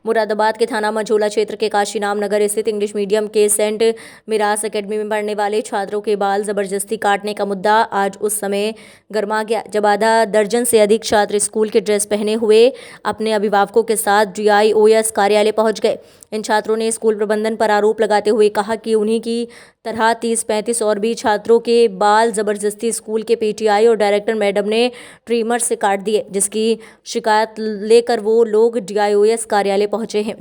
मुरादाबाद के थाना मंझोला क्षेत्र के काशीराम नगर स्थित इंग्लिश मीडियम के सेंट मिरास एकेडमी में पढ़ने वाले छात्रों के बाल जबरदस्ती काटने का मुद्दा आज उस समय गर्मा गया जब आधा दर्जन से अधिक छात्र स्कूल के ड्रेस पहने हुए अपने अभिभावकों के साथ DIOS कार्यालय पहुंच गए। इन छात्रों ने स्कूल प्रबंधन पर आरोप लगाते हुए कहा कि उन्हीं की तरह 30-35 और भी छात्रों के बाल जबरदस्ती स्कूल के PTI और डायरेक्टर मैडम ने ट्रिमर से काट दिए, जिसकी शिकायत लेकर वो लोग DIOS कार्यालय पहुंचे हैं।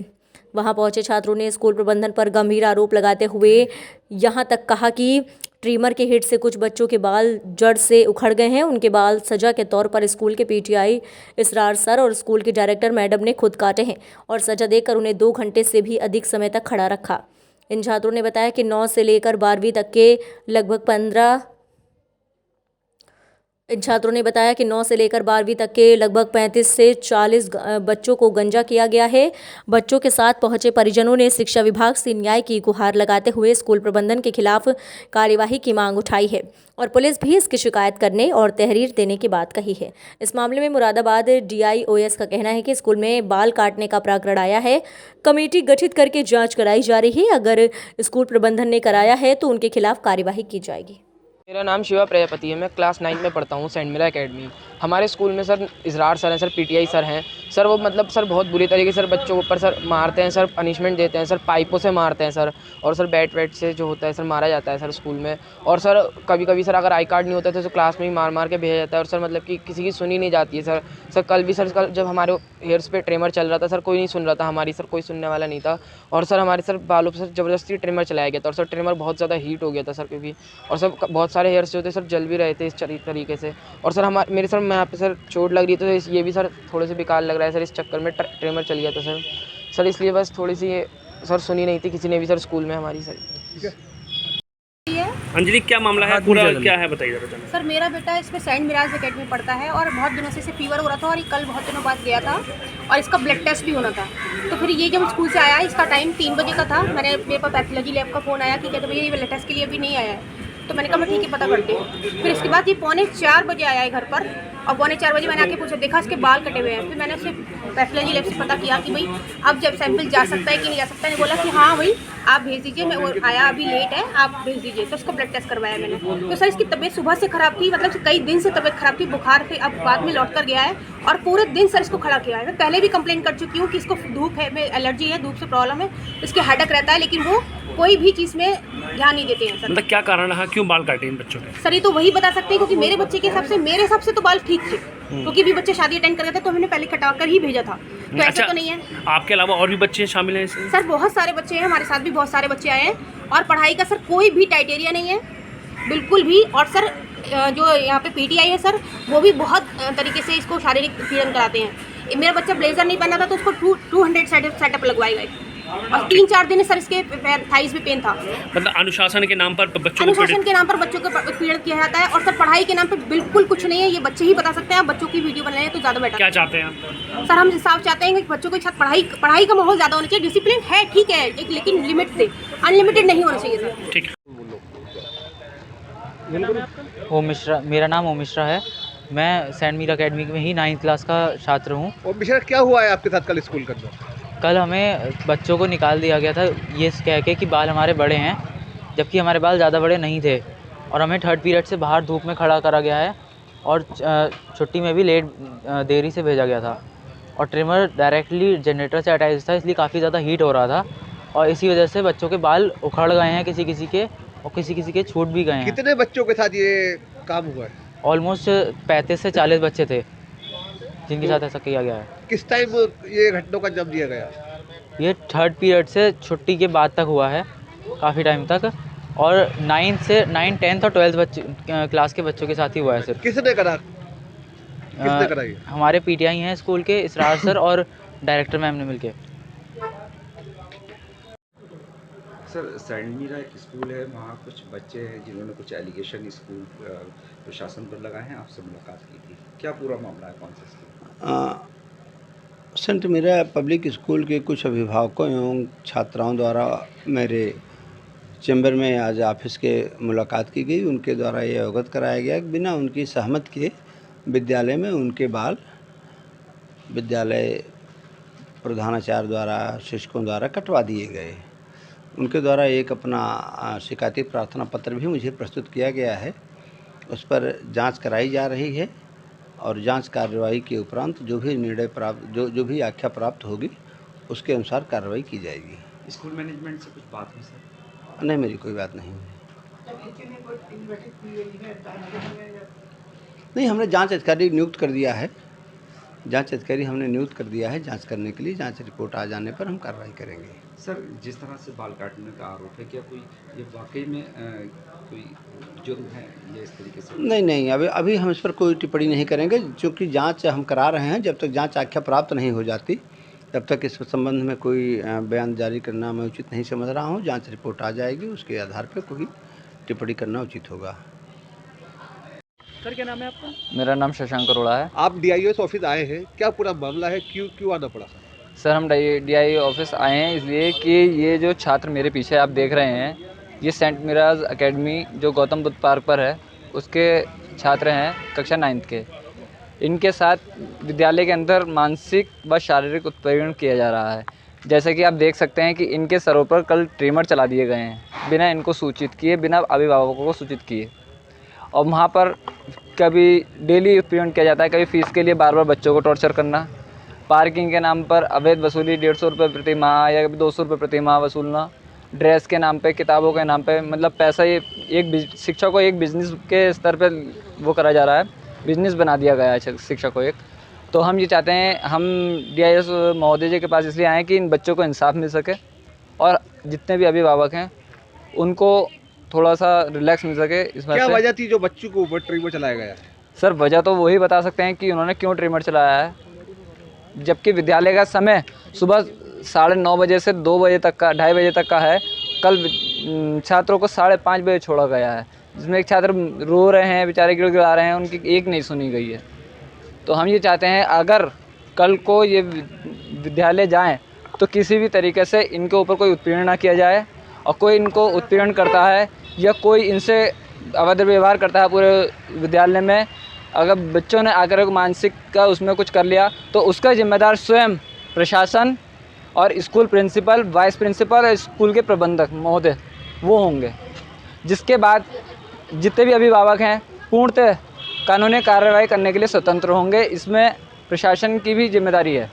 वहां पहुंचे छात्रों ने स्कूल प्रबंधन पर गंभीर आरोप लगाते हुए यहां तक कहा कि ट्रिमर के हिट से कुछ बच्चों के बाल जड़ से उखड़ गए हैं। उनके बाल सजा के तौर पर स्कूल के PTI इसरार सर और स्कूल की डायरेक्टर मैडम ने खुद काटे हैं और सजा देकर उन्हें 2 घंटे से भी अधिक समय तक खड़ा रखा। इन छात्रों ने बताया कि 9 से लेकर 12वीं तक के लगभग 35 से 40 बच्चों को गंजा किया गया है। बच्चों के साथ पहुंचे परिजनों ने शिक्षा विभाग से न्याय की गुहार लगाते हुए स्कूल प्रबंधन के खिलाफ कार्यवाही की मांग उठाई है और पुलिस भी इसकी शिकायत करने और तहरीर देने की बात कही है। इस मामले में मुरादाबाद DIOS का कहना है कि स्कूल में बाल काटने का प्रकरण आया है। कमेटी गठित करके जाँच कराई जा रही है। अगर स्कूल प्रबंधन ने कराया है तो उनके खिलाफ कार्यवाही की जाएगी। मेरा नाम शिवा प्रजापति है। मैं क्लास 9 में पढ़ता हूँ सेंट मिरा एकेडमी। हमारे स्कूल में सर इसरार सर हैं, सर PTI सर हैं। सर वो मतलब सर बहुत बुरी तरीके से सर बच्चों के ऊपर सर मारते हैं, सर पनिशमेंट देते हैं, सर पाइपों से मारते हैं सर, और सर बैट वैट से जो होता है सर मारा जाता है सर स्कूल में। और सर कभी कभी सर अगर आई कार्ड नहीं होता तो क्लास में ही मार मार के भेजा जाता है और सर मतलब कि किसी की सुनी नहीं जाती है सर। कल भी सर जब हमारे हेयर्स पे ट्रिमर चल रहा था सर कोई नहीं सुन रहा था हमारी, सर कोई सुनने वाला नहीं था। और सर हमारे सर बालों पर सर ज़बरदस्ती ट्रिमर चलाया गया था और सर ट्रिमर बहुत ज़्यादा हीट हो गया था सर क्योंकि, और सर बहुत सारे हेयर्स जो थे सर जल भी रहे थे इस तरीके से। और सर मेरे सर यहाँ पे सर चोट लग रही है तो ये भी सर थोड़े से बेकार लग रहा है सर। इस चक्कर में ट्रिमर चल गया था सर इसलिए बस थोड़ी सी ये सर सुनी नहीं थी किसी ने भी सर स्कूल में हमारी सर। अंजलि क्या मामला है, पूरा क्या है बताइए जरा। सर मेरा बेटा इसमें सेंट मिराज एकेडमी पढ़ता है और बहुत दिनों से इसे फीवर हो रहा था और ये कल बहुत दिनों बाद गया था और इसका ब्लड टेस्ट भी होना था। तो फिर ये जब स्कूल से आया, इसका टाइम 3 बजे का था, मेरे पास पैथोलॉजी लैब का फ़ोन आया कि कहते भैया ये ब्लड टेस्ट के लिए अभी नहीं आया है। तो मैंने कहा मैं ठीक है पता करती हूँ। फिर इसके बाद ये 3:45 बजे आया है घर पर और 3:45 बजे मैंने आके पूछा, देखा इसके बाल कटे हुए हैं। फिर मैंने उससे पैथोलॉजी लैब से पता किया कि भाई अब जब सैंपल जा सकता है कि नहीं जा सकता है। बोला कि हाँ भाई आप भेज दीजिए, मैं वो आया अभी लेट है आप भेज दीजिए। तो उसका ब्लड टेस्ट करवाया मैंने। तो सर इसकी तबीयत सुबह से ख़राब थी, मतलब कई दिन से तबीयत ख़राब थी, बुखार थे, अब बाद में लौट कर गया है और पूरे दिन सर इसको खड़ा किया है। मैं पहले भी कंप्लेंट कर चुकी हूँ कि इसको धूप है, एलर्जी है, धूप से प्रॉब्लम है, इसके हेडेक रहता है, लेकिन वो कोई भी चीज़ में ध्यान नहीं देते हैं सर। मतलब क्या कारण है, क्यों बाल काटे इन बच्चों के? सर ये तो वही बता सकते हैं क्योंकि मेरे बच्चे के मेरे हिसाब से तो बाल ठीक थे, क्योंकि भी बच्चे शादी अटेंड कर गए थे तो हमने पहले कटा कर ही भेजा था। तो ऐसा तो नहीं है। आपके अलावा और भी बच्चे शामिल हैं इसमें? सर बहुत सारे बच्चे हैं, हमारे साथ भी बहुत सारे बच्चे आए हैं और पढ़ाई का सर कोई भी क्राइटेरिया नहीं है बिल्कुल भी। और सर जो यहाँ पे PTI है सर वो भी बहुत तरीके से इसको शारीरिक पीड़न कराते हैं। मेरा बच्चा ब्लेजर नहीं पहना था तो उसको 200 सेटअप लगवाए गए और 3-4 दिन सर इसके थाइस में पेन था। मतलब अनुशासन के नाम पर बच्चों को पीड़ित किया जाता है और सर पढ़ाई के नाम पे बिल्कुल कुछ नहीं है। ये बच्चे ही बता सकते हैं, बच्चों की वीडियो बनाए तो ज़्यादा बेटर। क्या चाहते हैं सर हम साफ चाहते हैं कि बच्चों के साथ पढ़ाई का माहौल ज़्यादा होना चाहिए। डिसिप्लिन है ठीक है लेकिन लिमिट से, अनलिमिटेड नहीं होना चाहिए सर। ठीक है। ओम मिश्रा, मेरा नाम ओम मिश्रा है। मैं सेंट मीरा एकेडमी में ही 9th क्लास का छात्र हूँ। ओम मिश्रा क्या हुआ है आपके साथ कल स्कूल के अंदर? कल हमें बच्चों को निकाल दिया गया था ये कह के कि बाल हमारे बड़े हैं, जबकि हमारे बाल ज़्यादा बड़े नहीं थे और हमें 3rd पीरियड से बाहर धूप में खड़ा करा गया है और छुट्टी में भी देरी से भेजा गया था और ट्रिमर डायरेक्टली जनरेटर से अटैच था, इसलिए काफ़ी ज़्यादा हीट हो रहा था और इसी वजह से बच्चों के बाल उखड़ गए हैं किसी किसी के और किसी किसी के छूट भी गए हैं। कितने बच्चों के साथ ये काम हुआ है? ऑलमोस्ट 35 से 40 बच्चे थे जिनके साथ ऐसा किया गया है। किस टाइम ये घटना का अंजाम दिया गया? ये 3rd पीरियड से छुट्टी के बाद तक हुआ है, काफ़ी टाइम तक, और 9 से 9, 10th और 12th क्लास के बच्चों के साथ ही हुआ है सर। किसने करा ये? हमारे PTI हैं स्कूल के इसरार सर और डायरेक्टर मैम ने मिलके। सर सेंट मीरा एक स्कूल है, वहाँ कुछ बच्चे हैं जिन्होंने कुछ एलिगेशन स्कूल प्रशासन पर लगाए हैं, आपसे मुलाकात की थी, क्या पूरा मामला है, कौन सा school? Saint Meera public school के कुछ अभिभावकों एवं छात्राओं द्वारा मेरे चैम्बर में आज ऑफिस के मुलाकात की गई। उनके द्वारा ये अवगत कराया गया कि बिना उनकी सहमत के विद्यालय में उनके बाल विद्यालय प्रधानाचार्य द्वारा, शिक्षकों द्वारा कटवा दिए गए। उनके द्वारा एक अपना शिकायती प्रार्थना पत्र भी मुझे प्रस्तुत किया गया है। उस पर जांच कराई जा रही है और जांच कार्रवाई के उपरांत जो भी निर्णय प्राप्त जो भी आख्या प्राप्त होगी उसके अनुसार कार्रवाई की जाएगी। स्कूल मैनेजमेंट से कुछ बात हुई सर? नहीं, मेरी कोई बात नहीं हुई। नहीं, हमने जांच अधिकारी नियुक्त कर दिया है। जांच अधिकारी हमने नियुक्त कर दिया है जांच करने के लिए। जांच रिपोर्ट आ जाने पर हम कार्रवाई करेंगे। सर, जिस तरह से बाल काटने का आरोप है, क्या कोई ये वाकई में कोई जुर्म है या इस तरीके से? नहीं, अभी हम इस पर कोई टिप्पणी नहीं करेंगे, क्योंकि जांच हम करा रहे हैं। जब तक जांच आख्या प्राप्त नहीं हो जाती तब तक इस संबंध में कोई बयान जारी करना मैं उचित नहीं समझ रहा हूं। जांच रिपोर्ट आ जाएगी, उसके आधार पर कोई टिप्पणी करना उचित होगा। सर क्या नाम है आपका? मेरा नाम शशांक अरोड़ा है। आप DIOS ऑफिस आए हैं, क्या पूरा मामला है, क्यों आना पड़ा सर? सर, हम DI ऑफिस आए हैं इसलिए कि ये जो छात्र मेरे पीछे आप देख रहे हैं, ये सेंट मिराज एकेडमी जो गौतम बुद्ध पार्क पर है उसके छात्र हैं, कक्षा 9th के। इनके साथ विद्यालय के अंदर मानसिक व शारीरिक उत्पीड़न किया जा रहा है। जैसे कि आप देख सकते हैं कि इनके सरों पर कल ट्रिमर चला दिए गए हैं, बिना इनको सूचित किए, बिना अभिभावकों को सूचित किए। और वहाँ पर कभी डेली उत्पीड़न किया जाता है, कभी फ़ीस के लिए बार बार बच्चों को टॉर्चर करना, पार्किंग के नाम पर अवैध वसूली 150 रुपये प्रति माह या 200 रुपये प्रति माह वसूलना, ड्रेस के नाम पे, किताबों के नाम पे, मतलब पैसा ये एक शिक्षा को एक बिज़नेस के स्तर पे वो करा जा रहा है, बिज़नेस बना दिया गया है शिक्षा को एक। तो हम ये चाहते हैं, हम DIS महोदय जी के पास इसलिए आए हैं कि इन बच्चों को इंसाफ मिल सके और जितने भी अभिभावक हैं उनको थोड़ा सा रिलैक्स मिल सके। इसमें क्या वजह थी जो बच्चों को ऊपर ट्रिमर चलाया गया? सर, वजह तो वही बता सकते हैं कि उन्होंने क्यों ट्रिमर चलाया है, जबकि विद्यालय का समय सुबह 9:30 बजे से 2 बजे तक का, 2:30 बजे तक का है। कल छात्रों को 5:30 बजे छोड़ा गया है, जिसमें एक छात्र रो रहे हैं, बेचारे गिड़गिड़ा रहे हैं, उनकी एक नहीं सुनी गई है। तो हम ये चाहते हैं अगर कल को ये विद्यालय जाएं तो किसी भी तरीके से इनके ऊपर कोई उत्पीड़न ना किया जाए, और कोई इनको उत्पीड़न करता है या कोई इनसे अभद्र व्यवहार करता है पूरे विद्यालय में, अगर बच्चों ने आकर मानसिक का उसमें कुछ कर लिया तो उसका जिम्मेदार स्वयं प्रशासन और स्कूल प्रिंसिपल, वाइस प्रिंसिपल और स्कूल के प्रबंधक महोदय वो होंगे। जिसके बाद जितने भी अभिभावक हैं पूर्णतः कानूनी कार्रवाई करने के लिए स्वतंत्र होंगे। इसमें प्रशासन की भी जिम्मेदारी है।